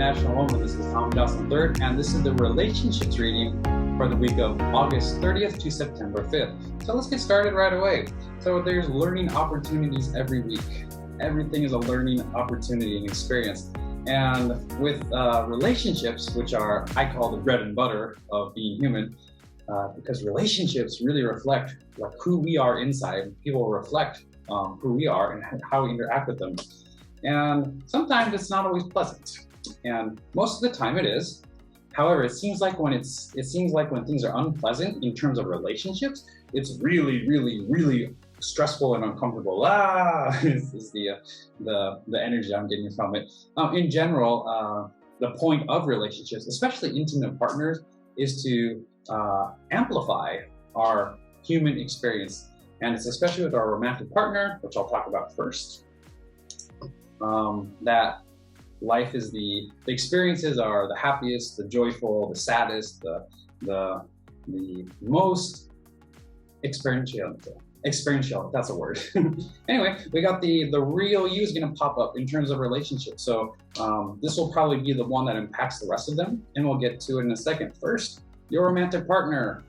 International Woman. This is Tom Johnson III, and this is the relationships reading for the week of August 30th to September 5th. So let's get started right away. So there's learning opportunities every week. Everything is a learning opportunity and experience. And with relationships, which are, I call the bread and butter of being human, because relationships really reflect like who we are inside. People reflect who we are and how we interact with them. And sometimes it's not always pleasant, and most of the time it is. However, it seems like when things are unpleasant in terms of relationships, it's really stressful and uncomfortable. This is the energy I'm getting from it. In general, the point of relationships, especially intimate partners, is to amplify our human experience, and it's especially with our romantic partner, which I'll talk about first. That life is the experiences are the happiest, the joyful, the saddest, the most experiential. That's a word. Anyway, we got the real you is going to pop up in terms of relationships. So this will probably be the one that impacts the rest of them, and we'll get to it in a second. First, your romantic partner.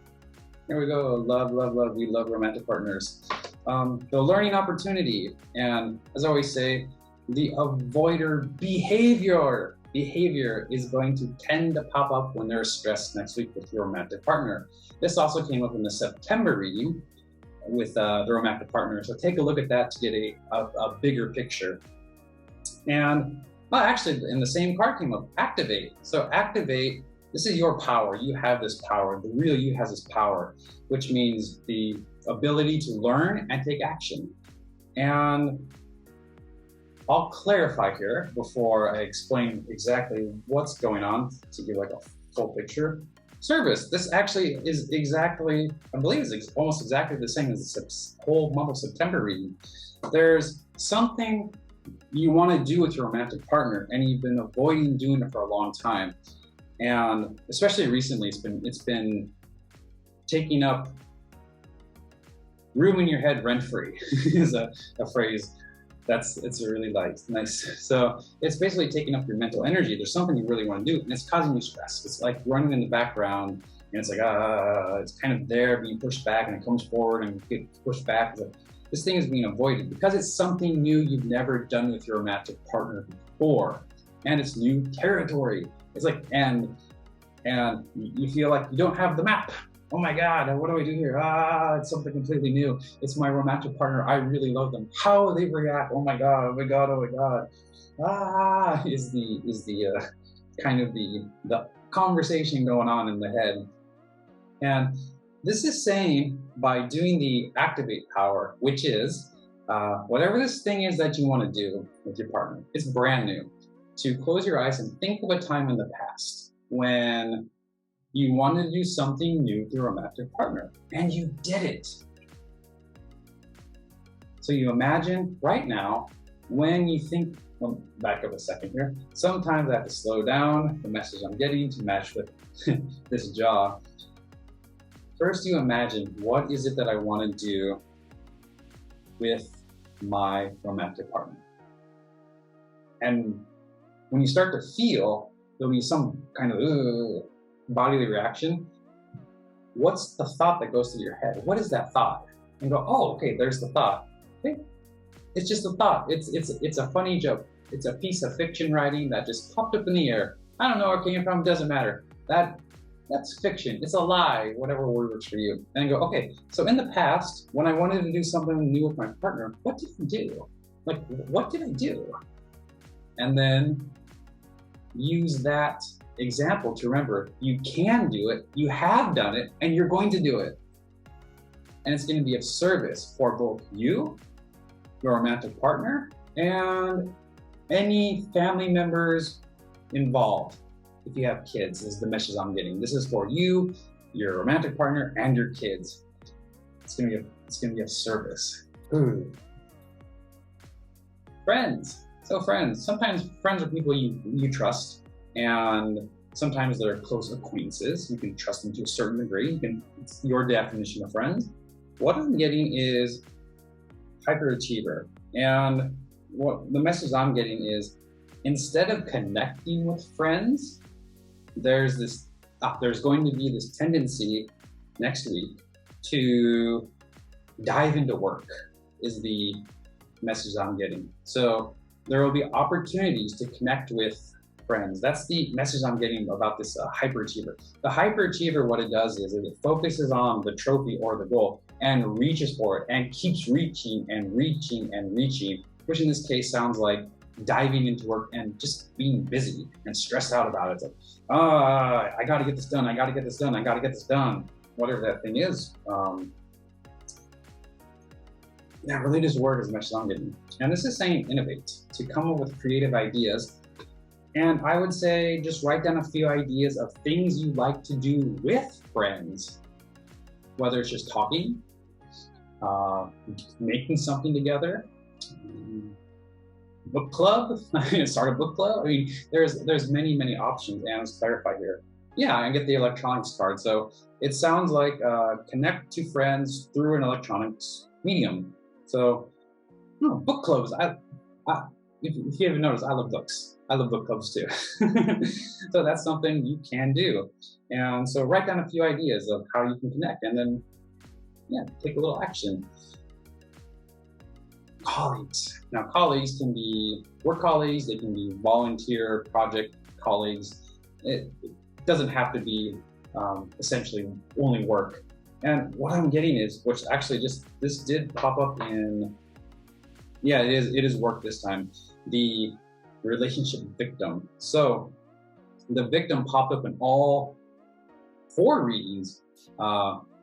Here we go. Love. We love romantic partners. The learning opportunity, and as I always say, the avoider behavior is going to tend to pop up when there's stress next week with your romantic partner. This also came up in the September reading with the romantic partner. So take a look at that to get a bigger picture. And actually in the same card came up, activate. So activate, this is your power. You have this power. The real you has this power, which means the ability to learn and take action. And I'll clarify here before I explain exactly what's going on to give like a full picture. Service. This actually is exactly, I believe it's almost exactly the same as the whole month of September reading. There's something you want to do with your romantic partner and you've been avoiding doing it for a long time. And especially recently, it's been taking up room in your head rent-free is a phrase. It's really nice. So it's basically taking up your mental energy. There's something you really want to do, and it's causing you stress. It's like running in the background, and it's like, it's kind of there being pushed back, and it comes forward and gets pushed back. This thing is being avoided because it's something new you've never done with your romantic partner before, and it's new territory. It's like, and you feel like you don't have the map. Oh my God, what do I do here? It's something completely new. It's my romantic partner. I really love them. How will they react? Oh my God. Is the kind of the conversation going on in the head. And this is saying by doing the activate power, which is whatever this thing is that you want to do with your partner, it's brand new. To close your eyes and think of a time in the past when you wanted to do something new with your romantic partner, and you did it. So you imagine right now, when you think, back up a second here, sometimes I have to slow down the message I'm getting to match with this jaw. First, you imagine, what is it that I want to do with my romantic partner? And when you start to feel, there'll be some kind of bodily reaction. What's the thought that goes through your head? What is that thought? And go, oh, okay, there's the thought. Okay. It's just a thought. It's a funny joke. It's a piece of fiction writing that just popped up in the air. I don't know where it came from, doesn't matter. That's fiction. It's a lie, whatever word works for you. And go, okay, so in the past, when I wanted to do something new with my partner, what did I do? Like, what did I do? And then use that example to remember you can do it, you have done it, and you're going to do it. And it's going to be of service for both you, your romantic partner, and any family members involved. If you have kids, this is the message I'm getting. This is for you, your romantic partner, and your kids. It's going to be of service. Friends. So friends. Sometimes friends are people you trust. And sometimes they're close acquaintances. You can trust them to a certain degree. It's your definition of friends. What I'm getting is hyperachiever. And what the message I'm getting is instead of connecting with friends, there's going to be this tendency next week to dive into work, is the message I'm getting. So there will be opportunities to connect with friends. That's the message I'm getting about this hyperachiever. The hyperachiever, what it does is it focuses on the trophy or the goal and reaches for it and keeps reaching and reaching and reaching, which in this case sounds like diving into work and just being busy and stressed out about it. It's like, I got to get this done. I got to get this done. I got to get this done. Whatever that thing is. Related to work is the message I'm getting. And this is saying innovate, to come up with creative ideas. And I would say just write down a few ideas of things you like to do with friends, whether it's just talking, making something together, book club, start a book club. I mean, there's many options, and let's clarify here. Yeah, I get the electronics card. So it sounds like connect to friends through an electronics medium. So book clubs. If you haven't noticed, I love books. I love book clubs too. So that's something you can do. And so write down a few ideas of how you can connect, and then take a little action. Colleagues. Now, colleagues can be work colleagues, they can be volunteer project colleagues. It doesn't have to be essentially only work. And what I'm getting is, which actually this did pop up in, it is work this time, the relationship victim. So the victim popped up in all 4 readings,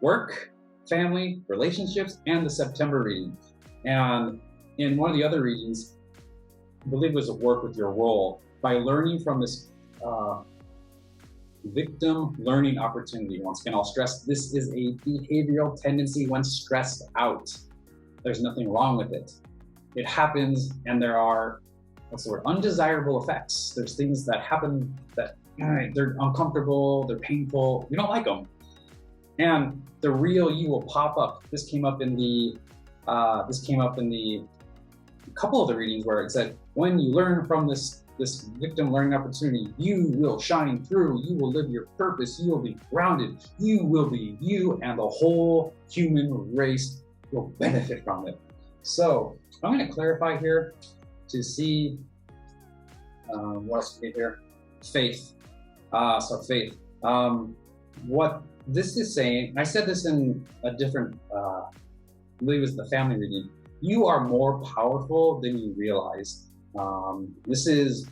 work, family, relationships, and the September reading. And in one of the other readings, I believe it was a work with your role, by learning from this victim learning opportunity. Once again, I'll stress, this is a behavioral tendency when stressed out. There's nothing wrong with it. It happens, and there are, undesirable effects. There's things that happen that they're uncomfortable, they're painful, you don't like them. And the real you will pop up. This came up in the couple of the readings where it said, when you learn from this victim learning opportunity, you will shine through, you will live your purpose, you will be grounded, you will be you, and the whole human race will benefit from it. So I'm going to clarify here to see what else we get here. Faith. So faith. What this is saying, I said this in a different, I believe it was the family reading. You are more powerful than you realize. This is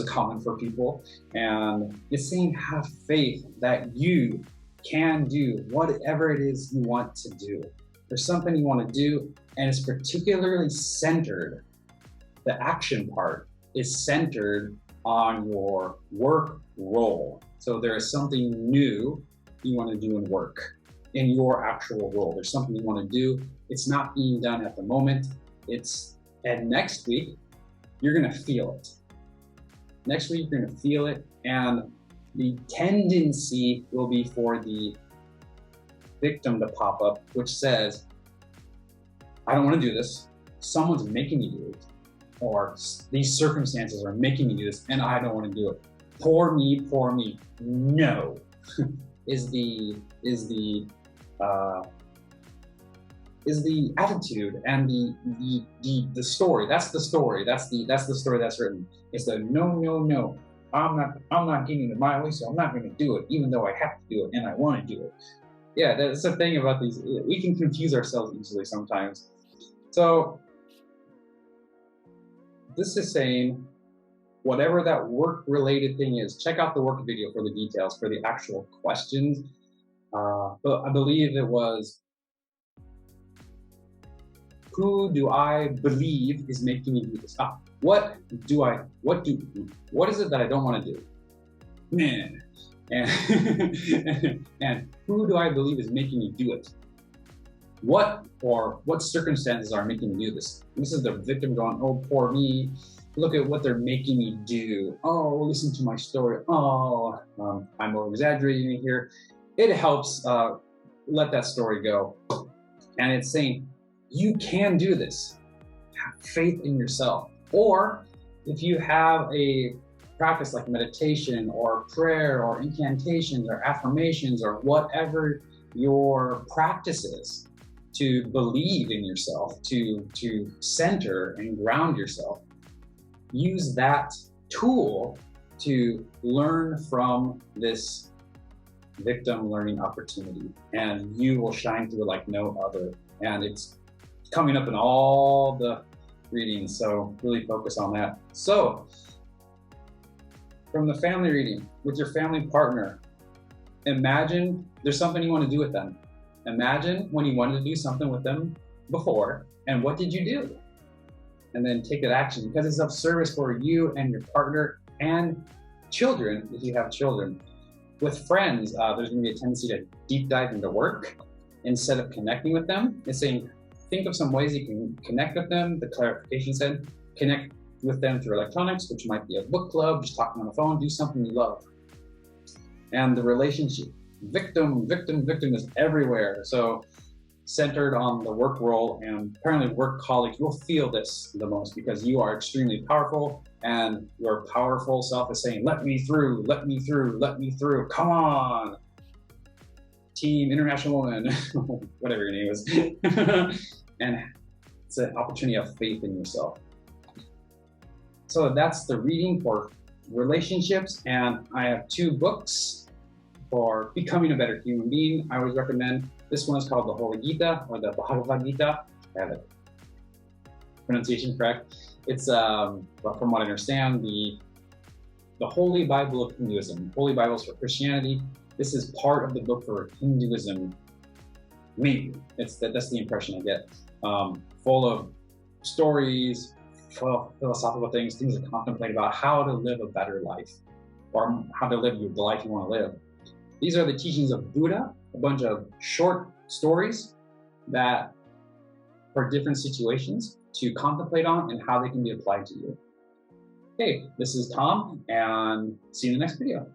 common for people, and it's saying have faith that you can do whatever it is you want to do. There's something you want to do, and it's particularly centered. The action part is centered on your work role. So there is something new you want to do in work, in your actual role. There's something you want to do. It's not being done at the moment. And next week, you're going to feel it. Next week, you're going to feel it. And the tendency will be for the victim to pop up, which says, I don't want to do this. Someone's making me do it. Or these circumstances are making me do this, and I don't want to do it. Poor me, poor me. No, is the attitude and the story. That's the story. That's the story that's written. It's the no. I'm not getting it my way, so I'm not going to do it, even though I have to do it and I want to do it. Yeah, that's the thing about these. We can confuse ourselves easily sometimes. So this is saying, whatever that work-related thing is, check out the work video for the details, for the actual questions. But I believe it was, who do I believe is making me do this? What is it that I don't want to do? Man. And who do I believe is making me do it? What circumstances are making me do this? This is the victim going, oh, poor me. Look at what they're making me do. Oh, listen to my story. Oh, I'm over-exaggerating here. It helps let that story go. And it's saying, you can do this. Have faith in yourself. Or If you have a practice like meditation or prayer or incantations or affirmations or whatever your practice is, to believe in yourself, to center and ground yourself, use that tool to learn from this victim learning opportunity, and you will shine through like no other. And it's coming up in all the readings, so really focus on that. So from the family reading with your family partner, imagine there's something you want to do with them. Imagine when you wanted to do something with them before, and what did you do? And then take that action, because it's of service for you and your partner and children, if you have children. With friends, there's going to be a tendency to deep dive into work instead of connecting with them. It's saying, think of some ways you can connect with them. The clarification said, connect with them through electronics, which might be a book club, just talking on the phone, do something you love. And the relationship, victim is everywhere. So centered on the work role, and apparently work colleagues will feel this the most, because you are extremely powerful, and your powerful self is saying, let me through, let me through, let me through, come on, team international woman, whatever your name is. And it's an opportunity of faith in yourself. So that's the reading for relationships, and I have 2 books for becoming a better human being. I always recommend this one. Is called the Holy Geeta, or the Bhagavad Gita. I have it pronunciation correct. It's from what I understand, the Holy Bible of Hinduism. Holy Bibles for Christianity. This is part of the book for Hinduism. Maybe that's the impression I get. Full of stories, philosophical things to contemplate about how to live a better life, or how to live the life you want to live. These are the teachings of Buddha, a bunch of short stories that for different situations to contemplate on and how they can be applied to you. Okay, this is Tom, and see you in the next video.